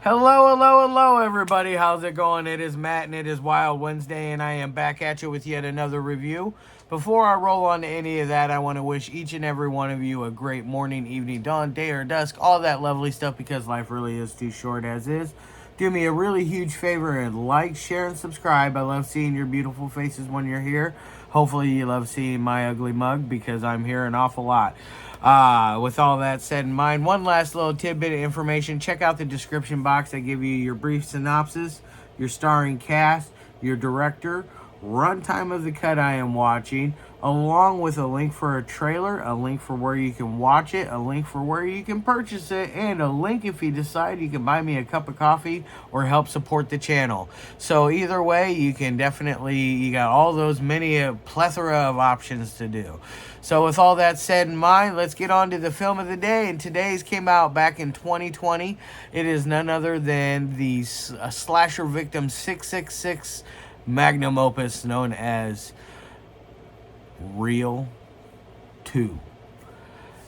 Hello, hello, hello, everybody. How's it going? It is Matt, and it is Wild Wednesday, and I am back at you with yet another review. Before I roll on to any of that, I want to wish each and every one of you a great morning, evening, dawn, day, or dusk, all that lovely stuff, because life really is too short as is. Do me a really huge favor and like, share, and subscribe. I love seeing your beautiful faces when you're here. Hopefully, you love seeing my ugly mug because I'm here an awful lot. With all that said in mind, one last little tidbit of information. Check out the description box. I give you your brief synopsis, your starring cast, your director, runtime of the cut I am watching, along with a link for a trailer, a link for where you can watch it, a link for where you can purchase it, and a link if you decide you can buy me a cup of coffee or help support the channel. So either way, you can definitely, you got all those many a plethora of options to do. So with all that said in mind, let's get on to the film of the day. And today's came out back in 2020. It is none other than the slasher victim 666 magnum opus known as Reel 2.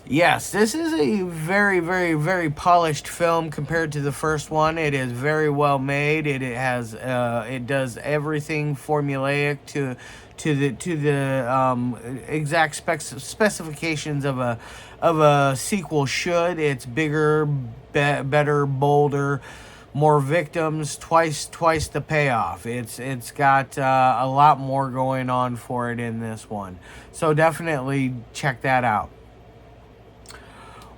Yes, this is a very, very, very polished film compared to the first one. It is very well made. It does everything formulaic to the exact specifications of a sequel should. It's bigger, better, bolder, more victims, twice the payoff. It's got a lot more going on for it in this one. So definitely check that out.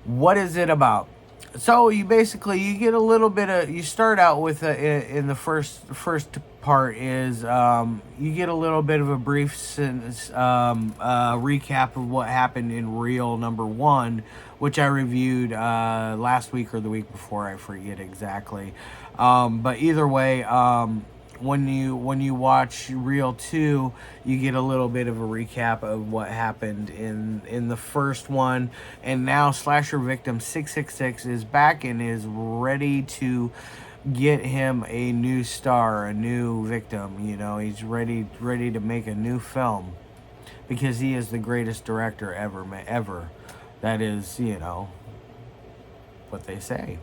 What is it about? So you get a little bit of, you start out with in the first part is you get a little bit of a brief recap of what happened in Reel number 1, which I reviewed last week or the week before, I forget exactly. But either way, when you watch Reel 2, you get a little bit of a recap of what happened in the first one, and now slasher victim 666 is back and is ready to get him a new star, a new victim. You know, he's ready to make a new film because he is the greatest director ever. That is, what they say.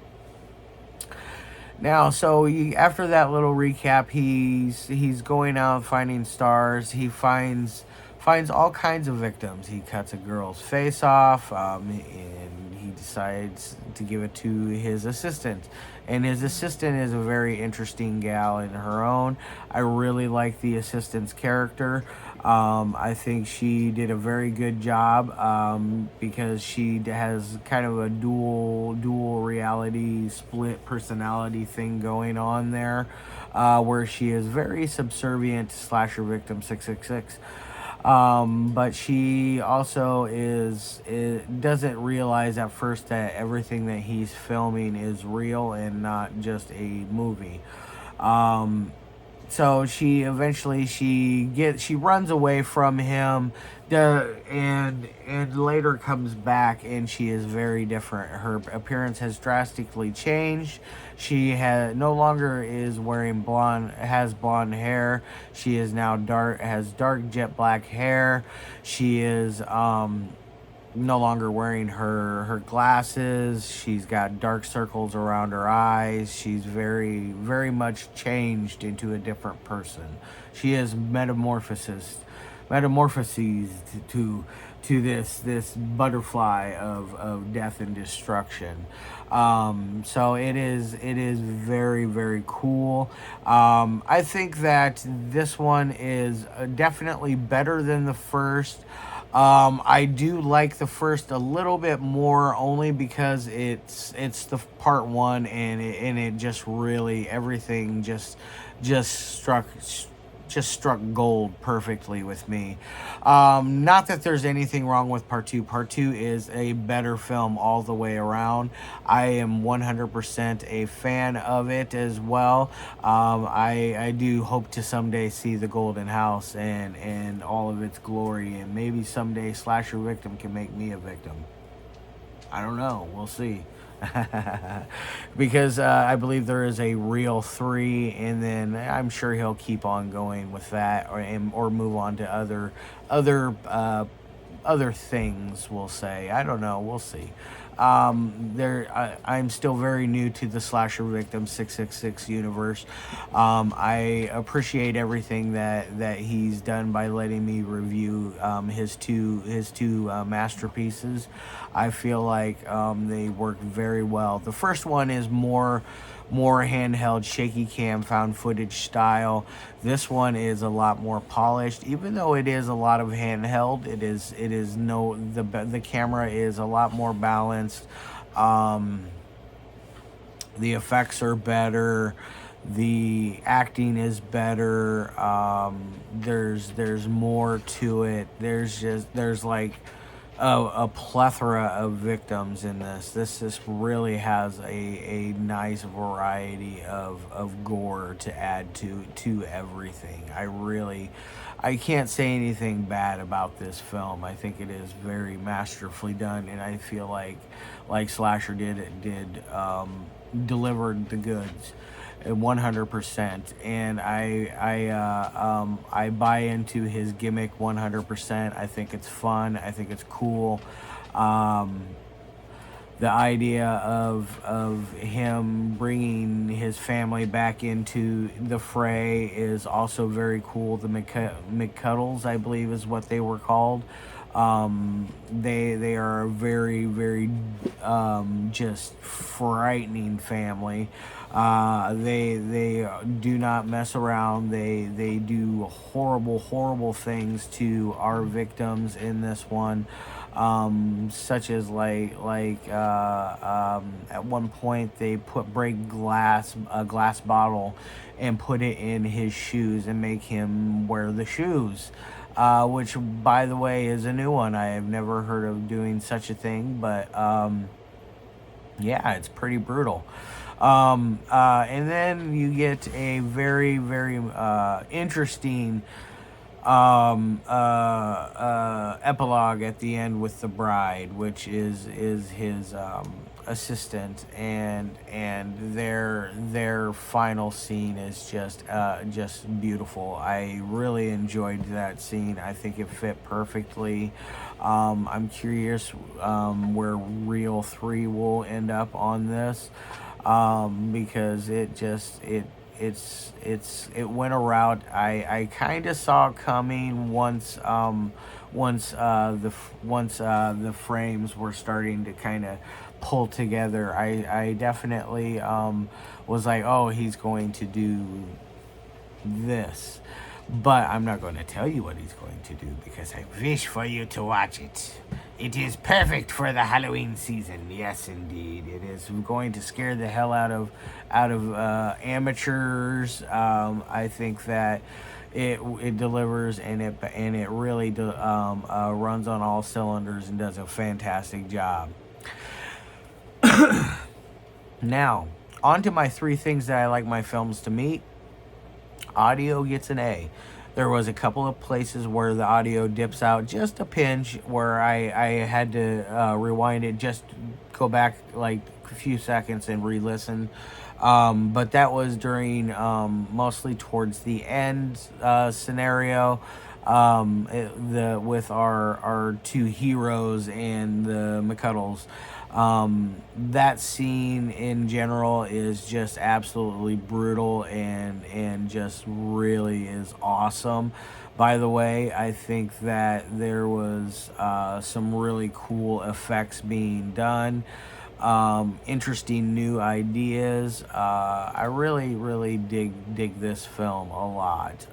Now, so after that little recap, he's going out finding stars. He finds all kinds of victims. He cuts a girl's face off, and he decides to give it to his assistant. And his assistant is a very interesting gal in her own. I really like the assistant's character. I think she did a very good job because she has kind of a dual reality, split personality thing going on there, where she is very subservient to slasher victim 666. But she also doesn't realize at first that everything that he's filming is real and not just a movie. So she eventually she runs away from him, and later comes back, and she is very different. Her appearance has drastically changed. She no longer is wearing has blonde hair. She is now has dark jet black hair. She is no longer wearing her glasses. She's got dark circles around her eyes. She's very, very much changed into a different person. She is metamorphoses to this butterfly of death and destruction. So it is very, very cool. I think that this one is definitely better than the first. I do like the first a little bit more, only because it's the part 1, and it just really, everything just struck gold perfectly with me. Not that there's anything wrong with part 2. Part 2 is a better film all the way around. I am 100% a fan of it as well. I do hope to someday see the Golden House and all of its glory, and maybe someday Slasher Victim can make me a victim. I don't know. We'll see. Because I believe there is a Reel 3, and then I'm sure he'll keep on going with that, or move on to other things. We'll say. I don't know. We'll see. I'm still very new to the Slasher Victim 666 universe. I appreciate everything that he's done by letting me review his two masterpieces. I feel like they work very well. The first one is more handheld, shaky cam, found footage style. This one is a lot more polished, even though it is a lot of handheld. It is no the camera is a lot more balanced. Um, the effects are better. The acting is better. There's more to it. There's like a plethora of victims in this. This just really has a nice variety of gore to add to everything. I can't say anything bad about this film. I think it is very masterfully done, and I feel like Slasher delivered the goods 100%, and I buy into his gimmick 100%. I think it's fun. I think it's cool. Um, the idea of him bringing his family back into the fray is also very cool. The McCuddles, I believe, is what they were called. They are a very, very just frightening family. They do not mess around. They do horrible things to our victims in this one. Such as at one point they break a glass bottle and put it in his shoes and make him wear the shoes, which, by the way, is a new one. I have never heard of doing such a thing, but yeah, it's pretty brutal. And then you get a very, very interesting epilogue at the end with the bride, which is his assistant, and their final scene is just beautiful. I really enjoyed that scene. I think it fit perfectly. I'm curious where Reel 3 will end up on this, because it went a route I kind of saw coming once the frames were starting to kind of pull together. I definitely was like, oh, he's going to do this, but I'm not going to tell you what he's going to do because I wish for you to watch it. It is perfect for the Halloween season. Yes, indeed, it is going to scare the hell out of amateurs. I think that it delivers, and it really runs on all cylinders and does a fantastic job. Now, on to my 3 things that I like my films to meet. Audio gets an A. There was a couple of places where the audio dips out just a pinch, where I had to rewind it, just go back like a few seconds and re-listen. But that was during mostly towards the end scenario, with our 2 heroes and the McCuddles. That scene in general is just absolutely brutal and just really is awesome. By the way, I think that there was some really cool effects being done. Interesting new ideas. I really dig this film a lot.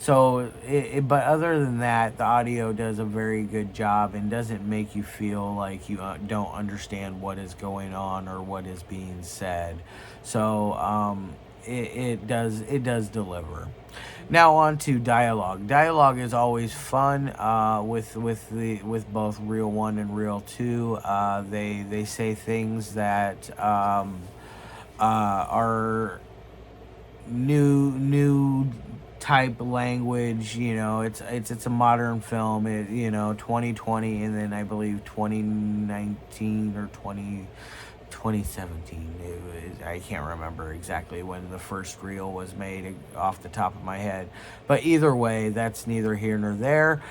But other than that, the audio does a very good job and doesn't make you feel like you don't understand what is going on or what is being said. So it does deliver. Now on to dialogue. Dialogue is always fun with both Reel 1 and Reel 2. They say things that are new type language. It's a modern film. 2020, and then I believe 2019 or 2017. I can't remember exactly when the first reel was made off the top of my head. But either way, that's neither here nor there.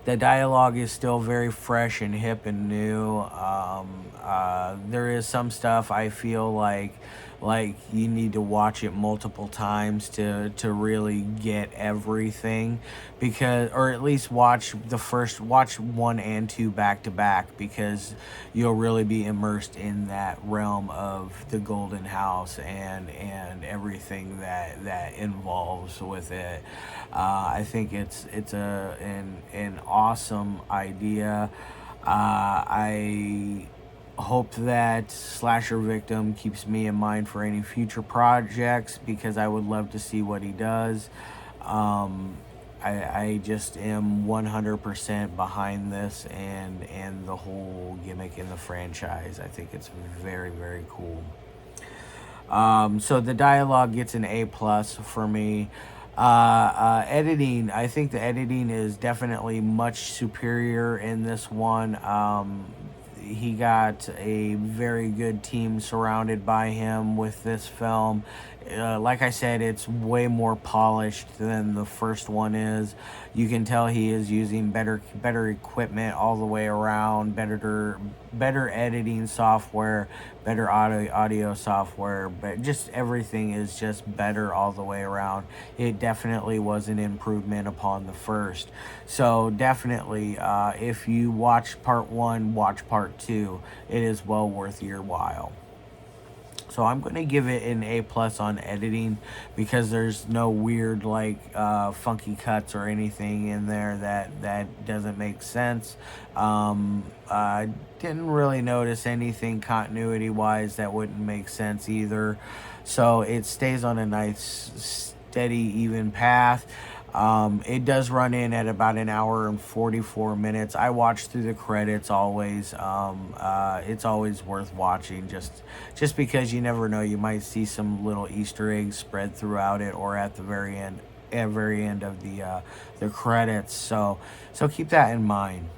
The dialogue is still very fresh and hip and new. There is some stuff I feel like you need to watch it multiple times to really get everything, because, or at least watch 1 and 2 back to back, because you'll really be immersed in that realm of the Golden House and everything that involves with it. I think it's an awesome idea. I hope that Slasher Victim keeps me in mind for any future projects, because I would love to see what he does. I just am 100% behind this and the whole gimmick in the franchise. I think it's very, very cool. So the dialogue gets an A+ for me. Editing, I think the editing is definitely much superior in this one. He got a very good team surrounded by him with this film. Like I said, it's way more polished than the first one is. You can tell he is using better equipment all the way around, better editing software, better audio software, but just everything is just better all the way around. It definitely was an improvement upon the first. So definitely, if you watch part 1, watch part 2. It is well worth your while. So I'm going to give it an A+ on editing, because there's no weird funky cuts or anything in there that doesn't make sense. I didn't really notice anything continuity wise that wouldn't make sense either. So it stays on a nice, steady, even path. It does run in at about 1 hour and 44 minutes. I watch through the credits always. It's always worth watching, just because you never know, you might see some little Easter eggs spread throughout it, or at the very end of the credits. So keep that in mind.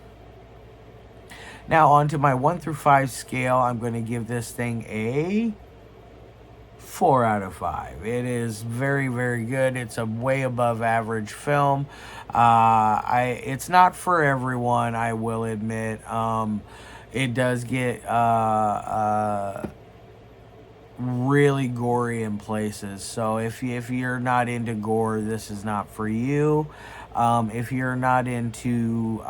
Now on to my 1 through 5 scale. I'm going to give this thing a 4 out of 5. It is very, very good. It's a way above average film. It's not for everyone, I will admit. It does get really gory in places. So if you're not into gore, this is not for you. If you're not into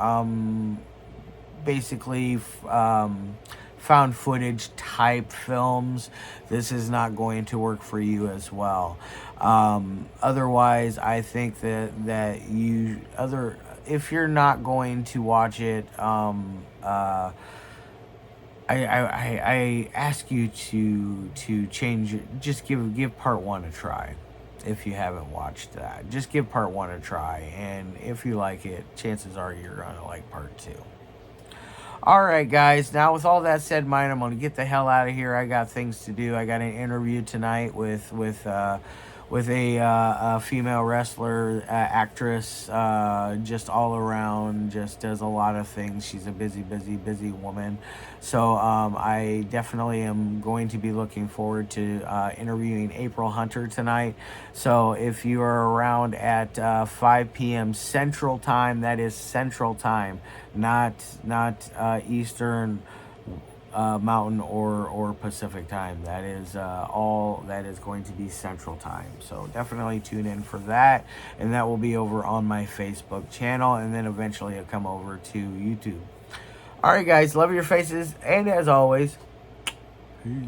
basically found footage type films, this is not going to work for you as well. Otherwise, I think if you're not going to watch it, I ask you to change it. Just give part 1 a try. If you haven't watched that, just give part 1 a try, and if you like it, chances are you're gonna like part 2. Alright guys, now with all that said in mind, I'm going to get the hell out of here. I got things to do. I got an interview tonight with a female wrestler, actress, just all around, just does a lot of things. She's a busy woman. So I definitely am going to be looking forward to interviewing April Hunter tonight. So if you are around at 5 p.m. Central Time, that is Central Time, not Eastern, Mountain or Pacific Time. That is all that is going to be Central Time. So definitely tune in for that, and that will be over on my Facebook channel, and then eventually it'll come over to YouTube. Alright guys, love your faces, and as always, peace.